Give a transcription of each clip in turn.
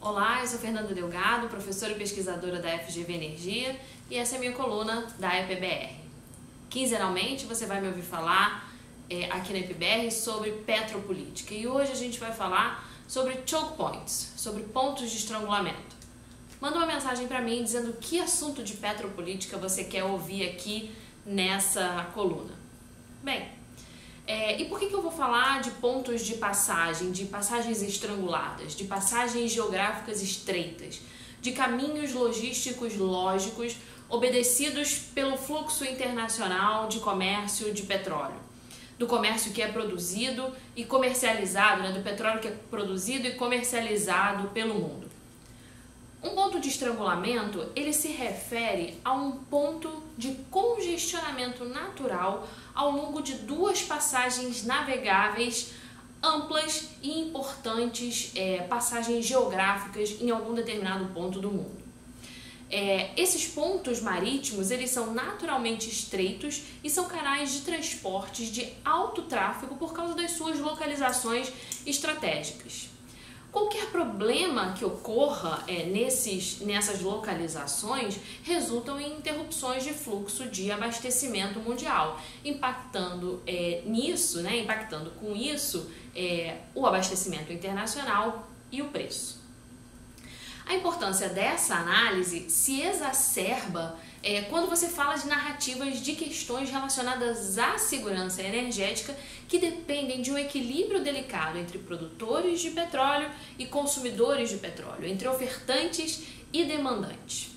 Olá, eu sou Fernanda Delgado, professora e pesquisadora da FGV Energia, e essa é a minha coluna da EPBR. Quinzenalmente você vai me ouvir falar aqui na EPBR sobre petropolítica, e hoje a gente vai falar sobre choke points, sobre pontos de estrangulamento. Manda uma mensagem para mim dizendo que assunto de petropolítica você quer ouvir aqui nessa coluna. Bem, e por que eu vou falar de pontos de passagem, de passagens estranguladas, de passagens geográficas estreitas, de caminhos logísticos lógicos obedecidos pelo fluxo internacional de comércio de petróleo? Do comércio que é produzido e comercializado, do petróleo que é produzido e comercializado pelo mundo. Um ponto de estrangulamento, ele se refere a um ponto de congestionamento natural ao longo de duas passagens navegáveis amplas e importantes, passagens geográficas em algum determinado ponto do mundo. Esses pontos marítimos, eles são naturalmente estreitos e são canais de transportes de alto tráfego por causa das suas localizações estratégicas. Qualquer problema que ocorra nessas localizações resultam em interrupções de fluxo de abastecimento mundial, impactando com isso o abastecimento internacional e o preço. A importância dessa análise se exacerba quando você fala de narrativas de questões relacionadas à segurança energética que dependem de um equilíbrio delicado entre produtores de petróleo e consumidores de petróleo, entre ofertantes e demandantes.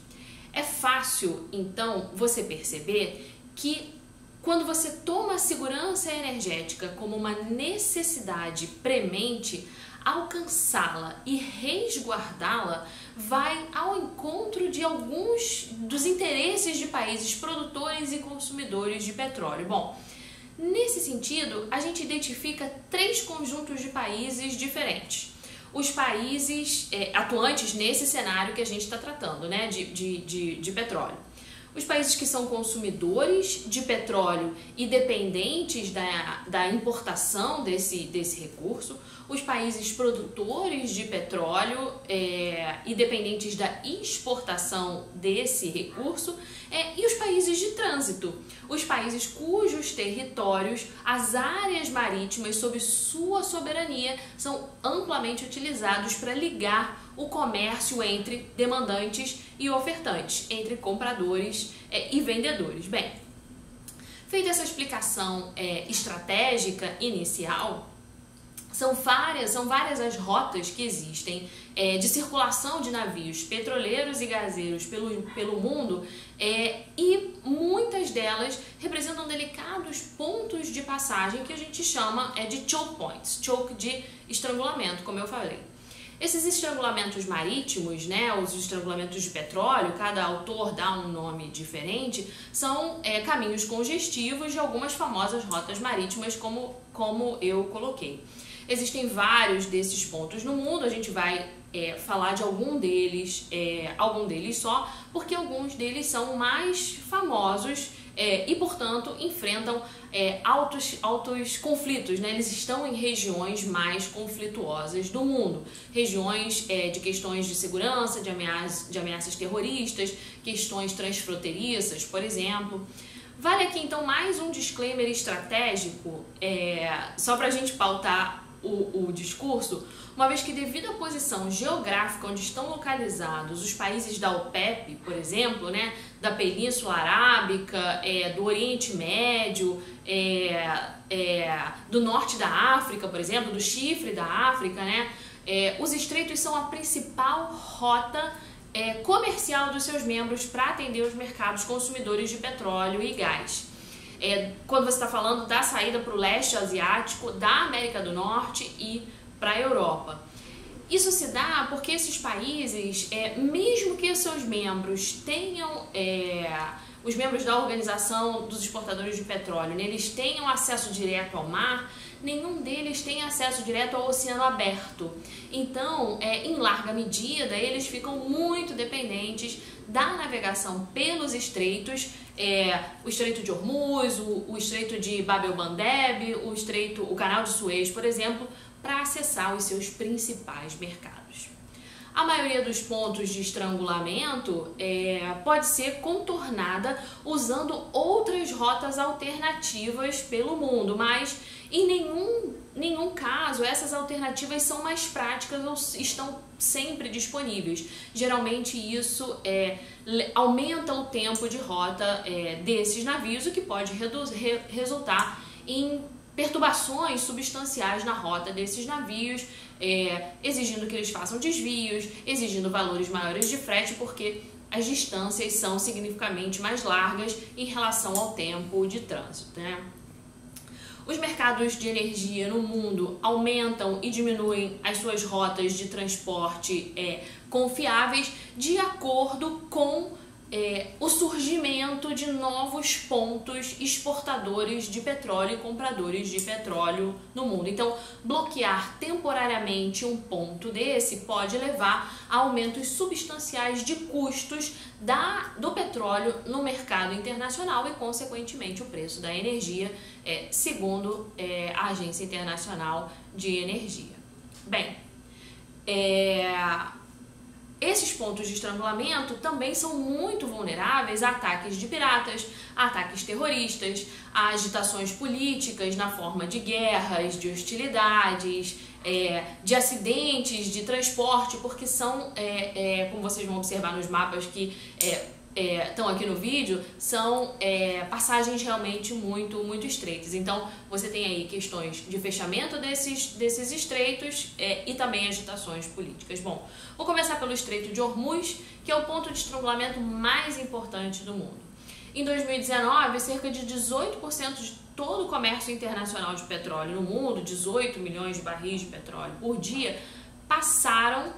É fácil, então, você perceber que quando você toma a segurança energética como uma necessidade premente, alcançá-la e resguardá-la vai ao encontro de alguns dos interesses de países produtores e consumidores de petróleo. Bom, nesse sentido, a gente identifica três conjuntos de países diferentes. Os países atuantes nesse cenário que a gente está tratando, de petróleo. Os países que são consumidores de petróleo e dependentes da importação desse recurso, os países produtores de petróleo e dependentes da exportação desse recurso, e os países de trânsito, os países cujos territórios, as áreas marítimas sob sua soberania são amplamente utilizados para ligar o comércio entre demandantes e ofertantes, entre compradores e vendedores. Bem, feita essa explicação estratégica inicial, são várias as rotas que existem de circulação de navios petroleiros e gaseiros pelo mundo e muitas delas representam delicados pontos de passagem que a gente chama de choke points, choke de estrangulamento, como eu falei. Esses estrangulamentos marítimos, os estrangulamentos de petróleo, cada autor dá um nome diferente, são caminhos congestivos de algumas famosas rotas marítimas, como eu coloquei. Existem vários desses pontos no mundo, a gente vai falar de algum deles só, porque alguns deles são mais famosos e, portanto, enfrentam altos conflitos, Eles estão em regiões mais conflituosas do mundo, regiões de questões de segurança, de ameaças terroristas, questões transfronteiriças, por exemplo. Vale aqui, então, mais um disclaimer estratégico, só para a gente pautar o discurso, uma vez que devido à posição geográfica onde estão localizados os países da OPEP, por exemplo, da Península Arábica, do Oriente Médio, do Norte da África, por exemplo, do Chifre da África, os estreitos são a principal rota comercial dos seus membros para atender os mercados consumidores de petróleo e gás. Quando você está falando da saída para o leste asiático, da América do Norte e para a Europa. Isso se dá porque esses países, mesmo que os seus membros tenham, os membros da Organização dos Exportadores de Petróleo, eles tenham acesso direto ao mar, nenhum deles tem acesso direto ao oceano aberto. Então, em larga medida, eles ficam muito dependentes da navegação pelos estreitos, o Estreito de Hormuz, o Estreito de Bab el-Mandeb, o Canal de Suez, por exemplo, para acessar os seus principais mercados. A maioria dos pontos de estrangulamento pode ser contornada usando outras rotas alternativas pelo mundo, mas em nenhum caso essas alternativas são mais práticas ou estão sempre disponíveis. Geralmente isso aumenta o tempo de rota desses navios, o que pode resultar em perturbações substanciais na rota desses navios, exigindo que eles façam desvios, exigindo valores maiores de frete, porque as distâncias são significativamente mais largas em relação ao tempo de trânsito, né? Os mercados de energia no mundo aumentam e diminuem as suas rotas de transporte confiáveis de acordo com o surgimento de novos pontos exportadores de petróleo e compradores de petróleo no mundo. Então, bloquear temporariamente um ponto desse pode levar a aumentos substanciais de custos do petróleo no mercado internacional e, consequentemente, o preço da energia, segundo a Agência Internacional de Energia. Bem, esses pontos de estrangulamento também são muito vulneráveis a ataques de piratas, a ataques terroristas, a agitações políticas na forma de guerras, de hostilidades, de acidentes de transporte, porque são, como vocês vão observar nos mapas que estão aqui no vídeo, são passagens realmente muito estreitas. Então você tem aí questões de fechamento desses estreitos e também agitações políticas. Bom, vou começar pelo Estreito de Hormuz, que é o ponto de estrangulamento mais importante do mundo. Em 2019, cerca de 18% de todo o comércio internacional de petróleo no mundo, 18 milhões de barris de petróleo por dia, passaram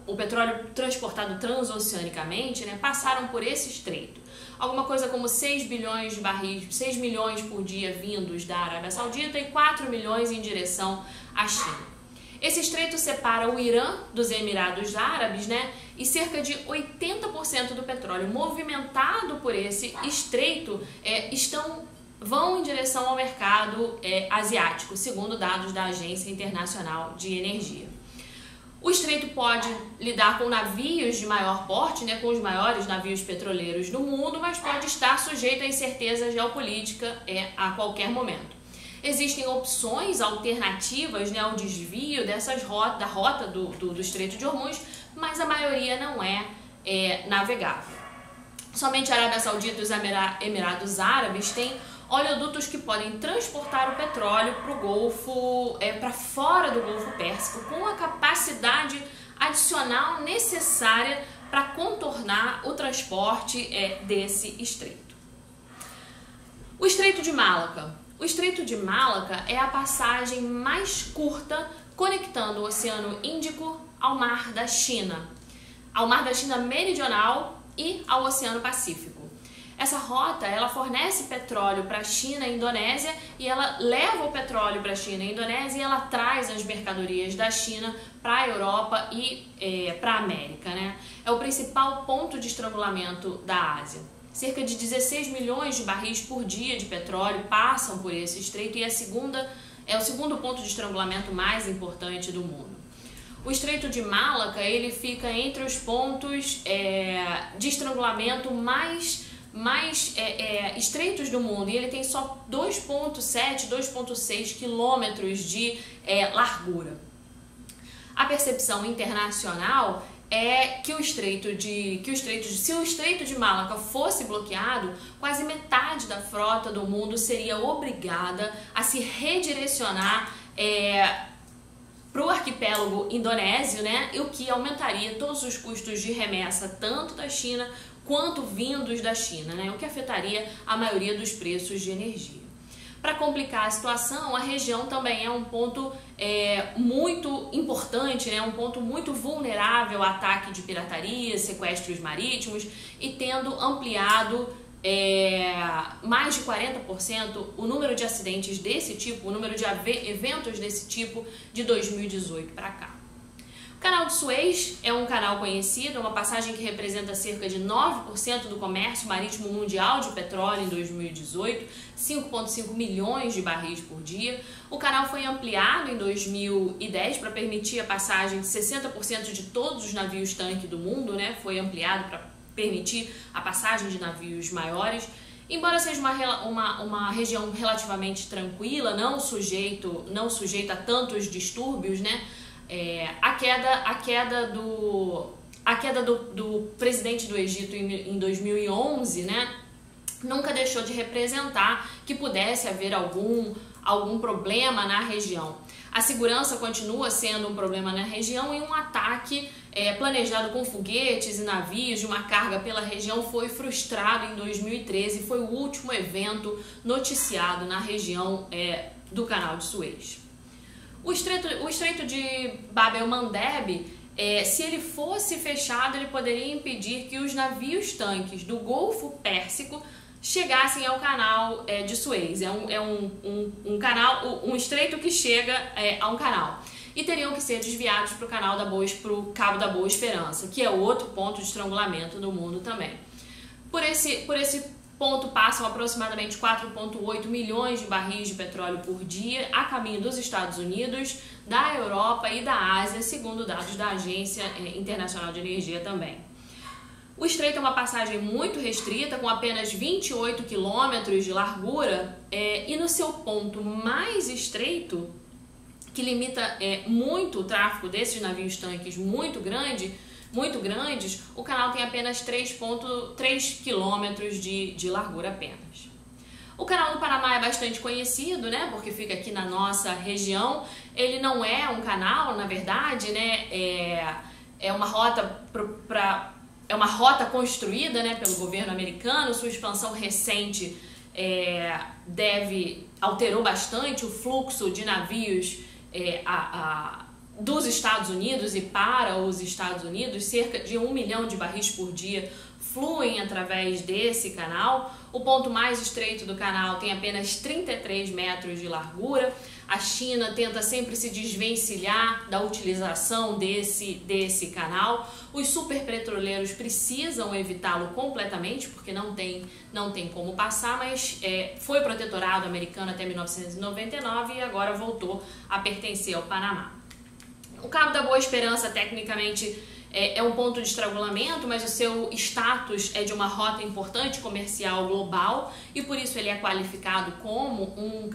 o petróleo transportado transoceanicamente, passaram por esse estreito. Alguma coisa como 6 bilhões de barris, 6 milhões por dia vindos da Arábia Saudita e 4 milhões em direção à China. Esse estreito separa o Irã dos Emirados Árabes, e cerca de 80% do petróleo movimentado por esse estreito vão em direção ao mercado asiático, segundo dados da Agência Internacional de Energia. O estreito pode lidar com navios de maior porte, com os maiores navios petroleiros do mundo, mas pode estar sujeito à incerteza geopolítica a qualquer momento. Existem opções alternativas ao desvio da rota do Estreito de Hormuz, mas a maioria não é navegável. Somente a Arábia Saudita e os Emirados Árabes têm oleodutos que podem transportar o petróleo para o Golfo, para fora do Golfo Pérsico, com a capacidade adicional necessária para contornar o transporte desse estreito. O Estreito de Malaca. O Estreito de Malaca é a passagem mais curta conectando o Oceano Índico ao Mar da China Meridional e ao Oceano Pacífico. Essa rota, ela fornece petróleo para a China e Indonésia e ela leva o petróleo para a China e Indonésia e ela traz as mercadorias da China para a Europa e para a América, É o principal ponto de estrangulamento da Ásia. Cerca de 16 milhões de barris por dia de petróleo passam por esse estreito e é o segundo ponto de estrangulamento mais importante do mundo. O Estreito de Malaca, ele fica entre os pontos de estrangulamento mais estreitos do mundo e ele tem só 2,7, 2,6 quilômetros de largura. A percepção internacional é que se o Estreito de Malaca fosse bloqueado, quase metade da frota do mundo seria obrigada a se redirecionar para o arquipélago indonésio, o que aumentaria todos os custos de remessa, tanto da China quanto vindos da China, o que afetaria a maioria dos preços de energia. Para complicar a situação, a região também é um ponto muito importante, um ponto muito vulnerável a ataque de pirataria, sequestros marítimos e tendo ampliado mais de 40% o número de acidentes desse tipo, o número de eventos desse tipo de 2018 para cá. O Canal de Suez é um canal conhecido, é uma passagem que representa cerca de 9% do comércio marítimo mundial de petróleo em 2018, 5,5 milhões de barris por dia. O canal foi ampliado em 2010 para permitir a passagem de 60% de todos os navios-tanque do mundo, né? Foi ampliado para permitir a passagem de navios maiores. Embora seja uma região relativamente tranquila, não sujeita a tantos distúrbios, né? A queda do presidente do Egito em 2011, né, nunca deixou de representar que pudesse haver algum problema na região. A segurança continua sendo um problema na região e um ataque planejado com foguetes e navios de uma carga pela região foi frustrado em 2013, foi o último evento noticiado na região do Canal de Suez. O estreito de Bab el-Mandeb, se ele fosse fechado, ele poderia impedir que os navios-tanques do Golfo Pérsico chegassem ao canal de Suez. É um estreito que chega a um canal. E teriam que ser desviados para o Cabo da Boa Esperança, que é outro ponto de estrangulamento do mundo também. Por esse ponto passam aproximadamente 4,8 milhões de barris de petróleo por dia a caminho dos Estados Unidos, da Europa e da Ásia, segundo dados da Agência Internacional de Energia também. O estreito é uma passagem muito restrita, com apenas 28 quilômetros de largura, e no seu ponto mais estreito, que limita muito o tráfego desses navios-tanques muito grandes, o canal tem apenas 3,3 quilômetros de largura apenas. O canal do Panamá é bastante conhecido, né, porque fica aqui na nossa região. Ele não é um canal, na verdade, né, é uma rota construída, né, pelo governo americano. Sua expansão recente alterou bastante o fluxo de navios dos Estados Unidos e para os Estados Unidos. Cerca de 1 milhão de barris por dia fluem através desse canal. O ponto mais estreito do canal tem apenas 33 metros de largura. A China tenta sempre se desvencilhar da utilização desse canal. Os superpetroleiros precisam evitá-lo completamente, porque não tem como passar, mas foi protetorado americano até 1999 e agora voltou a pertencer ao Panamá. O Cabo da Boa Esperança, tecnicamente, é um ponto de estrangulamento, mas o seu status é de uma rota importante comercial global e por isso ele é qualificado como um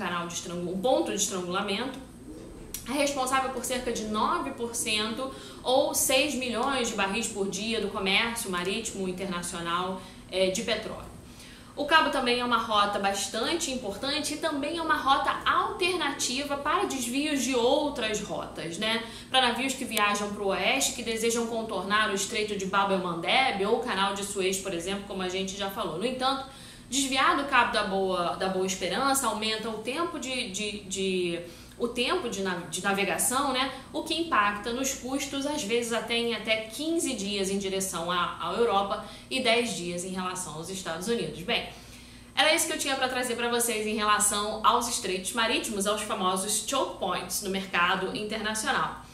ponto de estrangulamento. É responsável por cerca de 9% ou 6 milhões de barris por dia do comércio marítimo internacional de petróleo. O cabo também é uma rota bastante importante e também é uma rota alternativa para desvios de outras rotas, né? Para navios que viajam para o oeste, que desejam contornar o Estreito de Bab el-Mandeb ou o Canal de Suez, por exemplo, como a gente já falou. No entanto, desviar do Cabo da Boa Esperança aumenta o tempo de navegação, né? O que impacta nos custos, às vezes até 15 dias em direção à Europa e 10 dias em relação aos Estados Unidos. Bem, era isso que eu tinha para trazer para vocês em relação aos estreitos marítimos, aos famosos choke points no mercado internacional.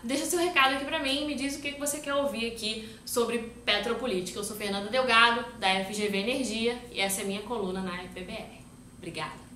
Deixa seu recado aqui para mim, me diz o que você quer ouvir aqui sobre petropolítica. Eu sou Fernanda Delgado, da FGV Energia, e essa é minha coluna na EPBR. Obrigada!